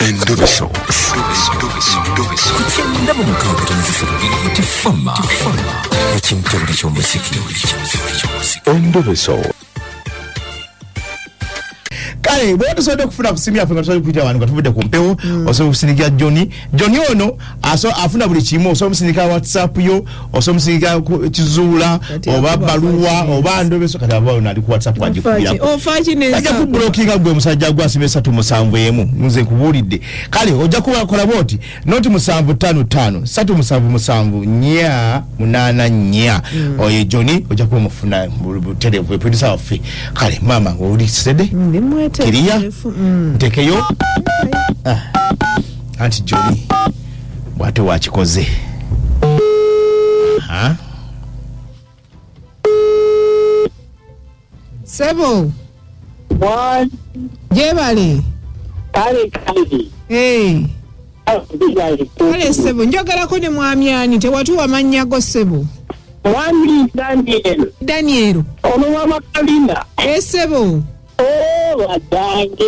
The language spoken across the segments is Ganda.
Endobeso. Kugenda mu mukaaga tonzifuna tifama ekintu ky'omuziki. Endobeso. Kale bwe tusobola okufuna kusimu yaffe nga tusobola kuyita abantu nga tuvudde ku mpewo osobola okusindikira Johnny ono afuna buli kimu osobola omusindikira WhatsApp yo osobola omusindikira kizuula oba baluwa oba Endobeso kati aba ono ali ku WhatsApp agikubirako ajja kubulookinga gwe musajja gwasiba 371 nze nkubuulidde kale ojja kubakola bwoti noti 755 377 884 oyo Johnny ojja kuba mufuna buterevu producer waffe kale mama oli sede Kiria ntekeyo anti Johnny bwate wakikoze Sebo One Jebale kale kale Sebo njogerako ne mwamyani tewatuwa mannya go Sebo Mwami Daniel Omulwa Kalina Sebo wadange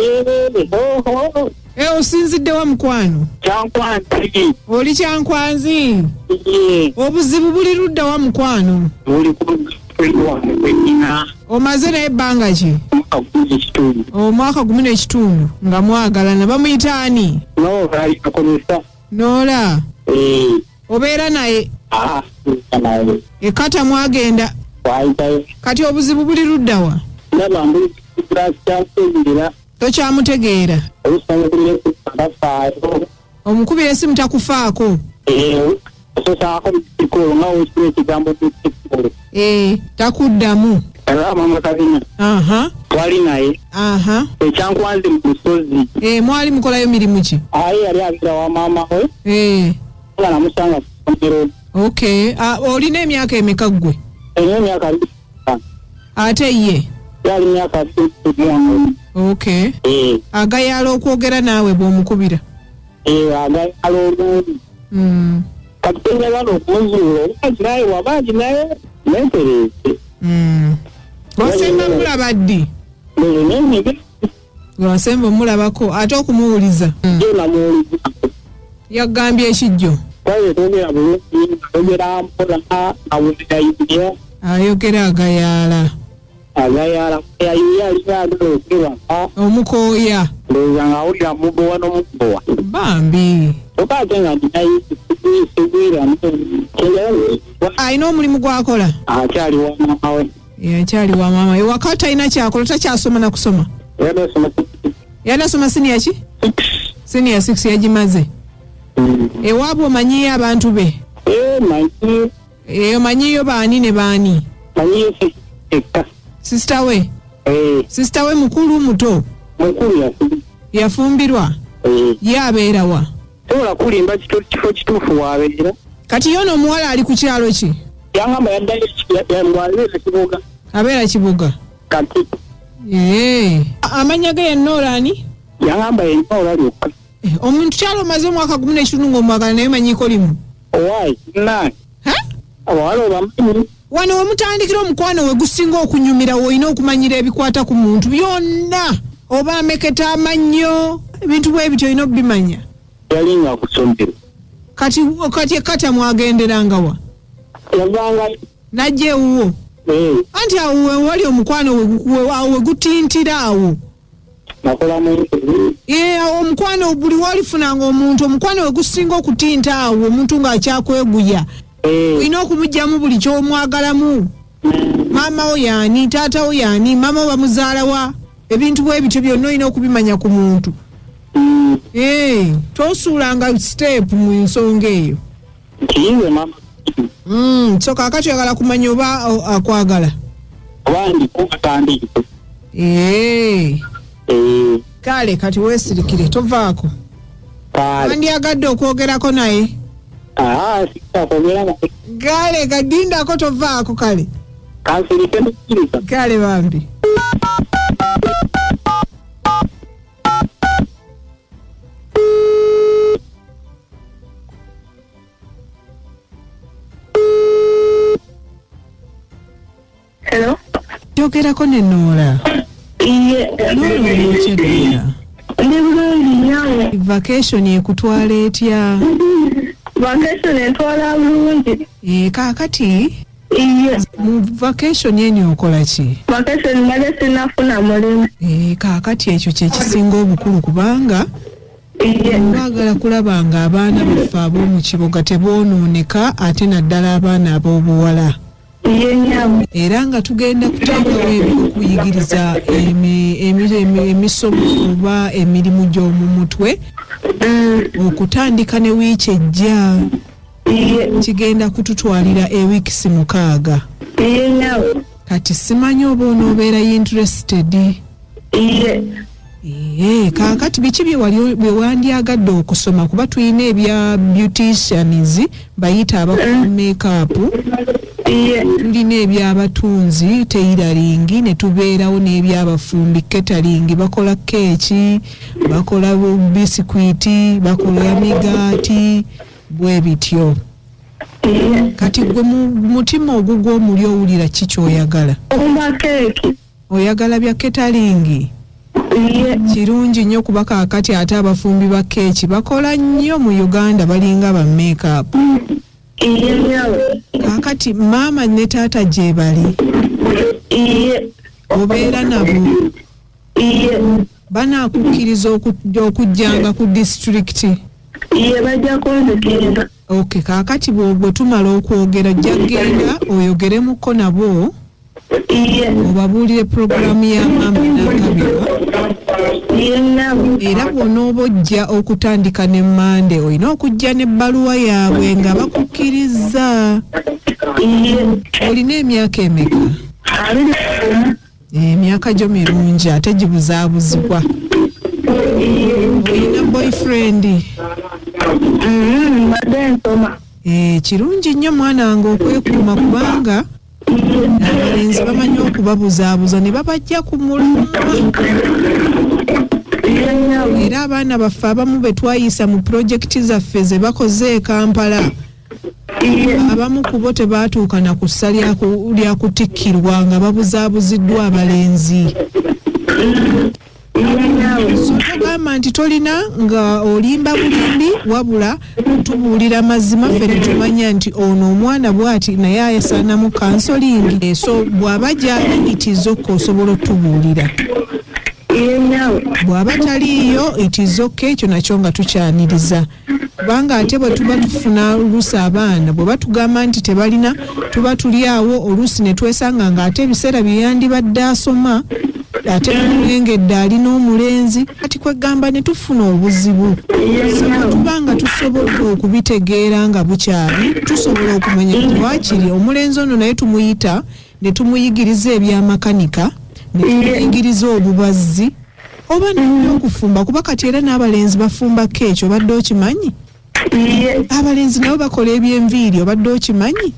osinzidde wa mukwano Kyankwanzi oli Kyankwanzi obuzibu buli ludda wa mukwano buli kuliwa omaze naye ebbanga ki omwaka 10 nga mwagalana bamuyitaani Noola obeera naye ekata mwagenda kati obuzibu buli ludda wa tokyamutegeera omukubira esimu takufaako takuddamu twali naye ekyankwanze mu lusozi mwali mukolayo mirimu ki yali agira wa maama we nga namusanga olina emyaka emeka ggwe emyaka ate ye yali myaka agayala okwogera naawe bw'omukubira agayala olundi kati tenyagala okumuzuula omukazi naye wabangi naye nentereze lwasemba mulaba ddi lwasemba omulabako ate okumuwuliza yagambye ekijjo ayogera agayala omukooya nga awulira mugowa n'omugowa bambi alina omulimu gwakola akyali wa maama we akyali wa maama we waka talina kyakola takyasoma na kusoma yanasoma siniya ki siniya 6 yagimaze ewaabwe omanyiyo abantu be omanyiyo baani ne baani Sister we mukulu muto yafumbirwa yabeerawa tola kulimba kifo kituufu wabeera kati yono omuwala ali ku kyalo ki yangamba yaddayo kibuga abeera kibuga kati amanya ge yenoola ani yangamba yenoola lyokka omuntu kyalo omaze omwaka 10 ng'omwagala naye manyiiko limu owaayi nani abawala obamanyi wano wemutandikira omukwano we gusinga okunyumira woolina okumanyira ebikwata ku muntu byonna oba ameketa amannyo ebintu bwe bityo olina okubimanya yalinga kusomero kati ekata mwagenderanga wa yavanga najja ewuwo anti awo wali omukwano we gutintira awo nakolamu omukwano buli walifunanga omuntu omukwano we gusinga okutinta awo omuntu ng'akyakweguya olina okumugyamu buli ky'omwagalamu maama wo yaani taata wo yaani maama wo bamuzaalawa ebintu bwe bityo byonna olina okubimanya ku muntu tosuulanga step mu nsonga eyo kiyiwe mama so kaakati oyagala kumanya oba akwagala oba ndikukatandika kale kati weesirikire tovaako andyagadde okwogerako naye kale kadindako tovaako kale kale bambi Hello? Jogerako ne Noola. Iye. Noola Ndi bulungi nnyo. Vacation ekutwala etya? Vacation entwala bulungi. Kaakati Iye. mu vacation eno okola ki? Vacation mbadde sinnafuna mulimu. Kaakati ekyo kye kisinga obukulu kubanga twagala kulaba nga abaana baffe ab'omu kibuga teboonooneka ate naddala abaana ab'obuwala. Era nga tugenda kuteekawo ebyokuyigiriza emisomo oba emirimu gy'omu mutwe okutandika ne wiiki ejja. Kigenda kututwalira ewiikisi 6. Kati simanyi oba onoobeera interested. Kaakati biki bye wandyagadde okusoma kuba tulina ebya beauticians bayita abakola makeup, tulina ebyabatunzi tailoring, ne tubeerawo n'ebyabafumbi catering, bakola keeki, bakola bisikuiti, bakola migaati bwe bityo. Kati gwe mu mutima ogugwo omuli owulira ki kyoyagala? Oyagala bya catering? Kirungi nnyo kuba kaakati ate abafumbi ba keeki bakola nnyo mu Uganda balinga ba makeup. Kaakati maama ne taata gye bali obeera nabo banaakukkiriza okujjanga ku district? Bajja kunzikiriza. Okay, kaakati bwe tumala okwogera ojja genda oyogeremuko nabo obabuulire puroguramu ya maama n'akabirwa. Era bw'onooba ojja okutandika ne Mande olina okujja n'ebbaluwa yaabwe nga bakukkiriza. Olina emyaka emeka? Emyaka gyo mirungi ate gibuzaabuzibwa. Olina boyfriend? Kirungi nnyo mwana wange okwekuuma kubanga abalenzi bamanyi okubabuzaabuza ne babajja ku mulumwa. Era abaana baffe abamu be twayisa mu pulojekiti zaffe ze bakoze e Kampala, abamu ku bo tebaatuuka na ku ssa lya kutikkirwa nga babuzaabuziddwa abalenzi. Tugamba nti tolina nga olimba bulimbi wabula tubuulira mazima ffe ne tumanya nti ono omwana bw'ati naye asaanamu kansolingi. So bw'aba gyali itizokka osobola otubuulira. Bw'aba taliiyo itizokka ekyo nakyo nga tukyaniriza. Kubanga ate bwe tuba tufuna oluusi abaana bwe batugamba nti tebalina tuba tuli awo oluusi ne twesanga nga ate ebiseera bye yandibadde asoma ate tulengedde alina omulenzi kati kwegamba ne tufuna obuzibu. Tubanga tusobola okubitegeera nga bukyali tusobola okumanya nti waakiri omulenzi ono naye tumuyita ne tumuyigiriza ebyamakanika ne tumuyigiriza obubazzi oba n'okufumba kuba kati era n'abalenzi bafumba keeki obadde okimanyi? Abalenzi nabo bakola eby'enviiri obadde okimanyi?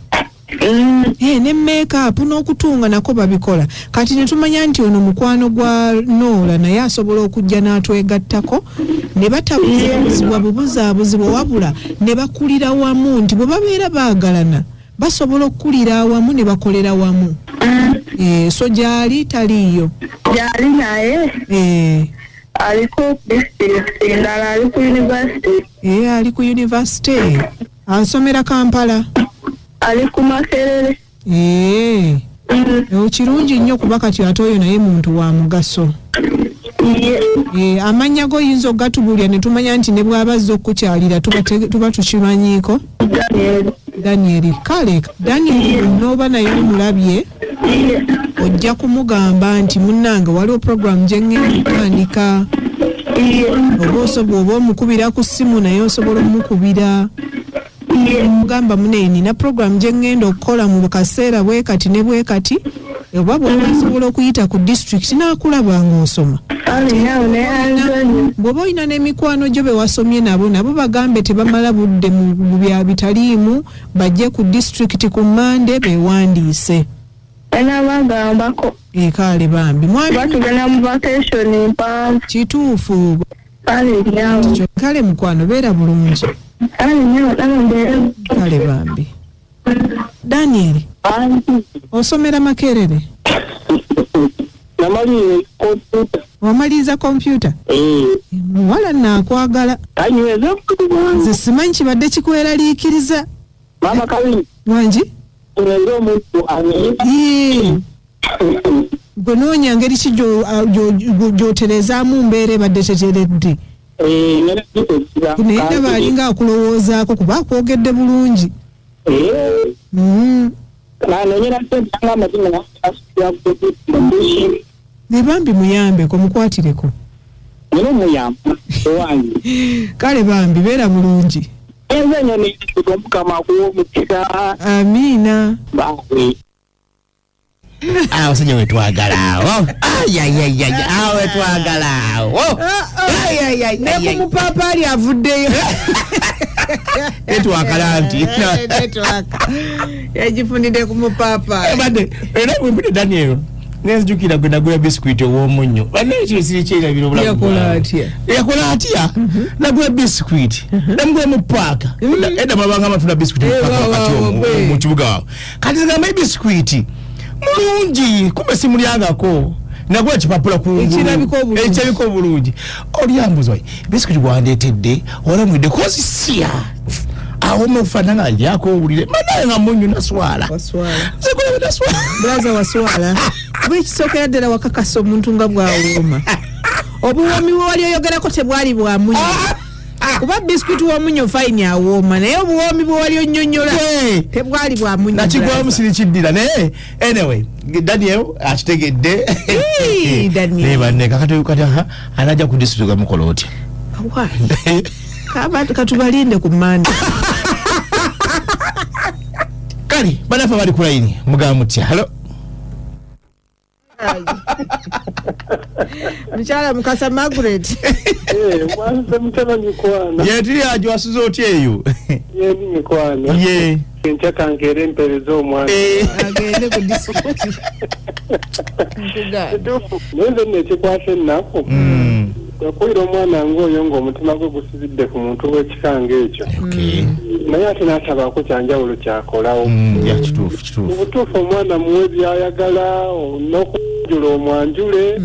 Ne makeup n'okutunga nako babikola. Kati ne tumanya nti ono mukwano gwa Noola naye asobola okujja n'atwegattako ne batabuzaabuzibwa wabula ne bakulira wamu nti bwe babeera baagalana basobola okukulira awamu ne bakolera wamu. So gyali taliiyo? Gyali naye aliko district endala ali ku university. Ali ku university. Asomera Kampala? Ali ku Makerere. Kirungi nnyo kuba kati ate oyo naye muntu wa mugaso. Amannya go yinza ogatubulya ne tumanya nti ne bw'abazza okukyalira tuba tukimanyiiko. Daniel. Kale Daniel n'oba naye omulabye ojja kumugamba nti munnange waliwo program gye ngenda okutandika. Oba omukubira ku ssimu naye osobola omukubira. Mugamba munne nina program gye ngenda okukola mu kaseera bwe kati ne bwe kati oba bw'osobola okuyita ku district n'akulaba ng'osoma. Bw'oba olina n'emikwano gyo be wasomye nabo bagambe tebamala budde mu bya bitaliimu bajje ku district ku Mande beewandiise. Bagambako. Kale bambi batugenda mu vacation mpanvu. Kituufu. Kale mukwano beera bulungi. Kale bambi. Daniel, osomera Makerere? Wamaliza computer. Wamaliza computer? Omuwala naakwagala. Anyweza okukubwa. Nze simanyi kibadde kikweraliikiriza. Mama Kabini. Wangi? Tulenge omuntu ani. Gwe noonya ngeri ki gy'oterezaamu mbeera ebadde teteredde. Naye ndaba alinga akulowoozaako kuba akwogedde bulungi. Ne bambi muyambeko mukwatireko. Kale bambi beera bulungi. Amiina. Abasajja wetwagalaawo. Awo wetwagalaawo. Ne ku mupaapaali avuddeyo. Netwakala nti. Netwaka. Yagifunidde ku mupaapaali. Badde era bwempita Daniel. Nezijukira gwe nagula biskuiti ow'omunnyo. Banekyo siri kyerabira obulamu. Yakola atya? Nagula biskuiti. Namugula mu paaka. Edda babanga amatunda biskuiti mu paaka wakati mu kibuga wawe. Kati ngamba biskuiti. Mulungi kumbe simulyangako. Nagula ekipapula ku ekirabiko obulungi. Olyambuza wayi biskuiti gwandeetedde olamwidde kozi siya. Awo mufanana alyako owulire manaye nga munyu naswala. Zekula naswala. Braza waswala. Bw'ekisookera ddala wakakasa omuntu nga bw'awooma. Obuwoomi bwe wali oyogerako tebwali bwa munyu. Kuba biskuiti w'omunyo fayini awooma naye obuwoomi bwe wali onnyonnyola tebwali bwa munyu. Nakigwamu sirikiddira naye anyway Daniel akitegedde. Daniel. Banne kakati anajja ku disitulikiti gamukola otya? Katubalinde ku Mande. Kale banafe bali ku layini mugamba mutya? Halo. Mchala Mukasa Margaret. Mwanza mtana mikwana. Tuli ajwasuza otya eyo? Ni mikwana. Nchaka nkere mperezo mwana. Agende ku disitulikiti. Nwenze nekikwase nako. Yakuira omwana ng'oyo ng'omutima gwe gusizidde ku muntu w'ekikanga ekyo. Naye ate n'atabaako kyanjawulo kyakolawo. Kituufu. Mu butuufu omwana muwe by'ayagala n'okujula omwanjule.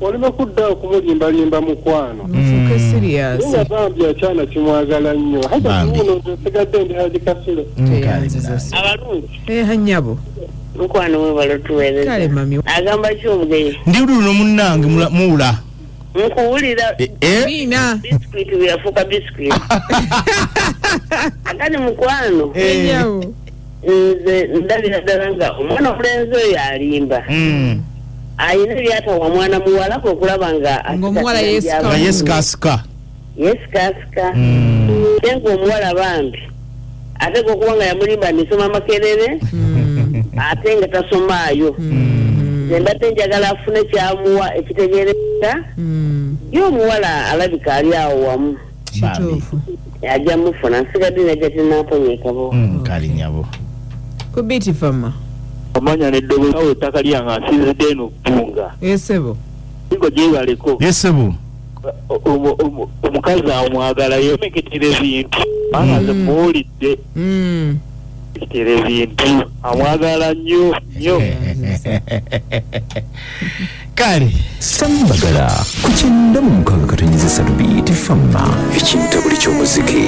Olime kudda okumulimbalimba mukwano. Mufuuke serious. Nga bambi akyana kimwagala nnyo. Hata kuno nsigadde ndi Haji Kasule. Abalungi. Hanyabo. Mukwano we balotuweereza. Kale mami. Agamba ki omugenyi? Ndi luno munnange muwula. Nkuwulira. Biina. Biskuiti byafuuka biskuiti. Akati mukwano. Enyawo. Nze ndabira ddala nga omwana omulenzi oyo alimba. Ayina byatawa mwana muwala okulaba nga omuwala yesikasika. Yenga omuwala bambi ate okuba nga yamulimba nisoma makerere ate nga tasomaayo. Mbadde njagala afune kyamuwa ekitegeereza y'omuwala alabika ali awo wamu. Kituufu. Ajja mufuna nsigadde najja tinaponyekabo. Kali nyabo. Kubiti fama. Kumanya n'Endobeso awo ettaka lyange nsinzidde eno okutunga. Yesebo. Singo gyebaleko. Yesebo. Omukazi amwagala yomeketera ebintu. Amaze muwulidde. Ekitera ebintu. Amwagala nnyo. Kale. Sambagala ku 96.3 FM ekintu buli ky'omuziki.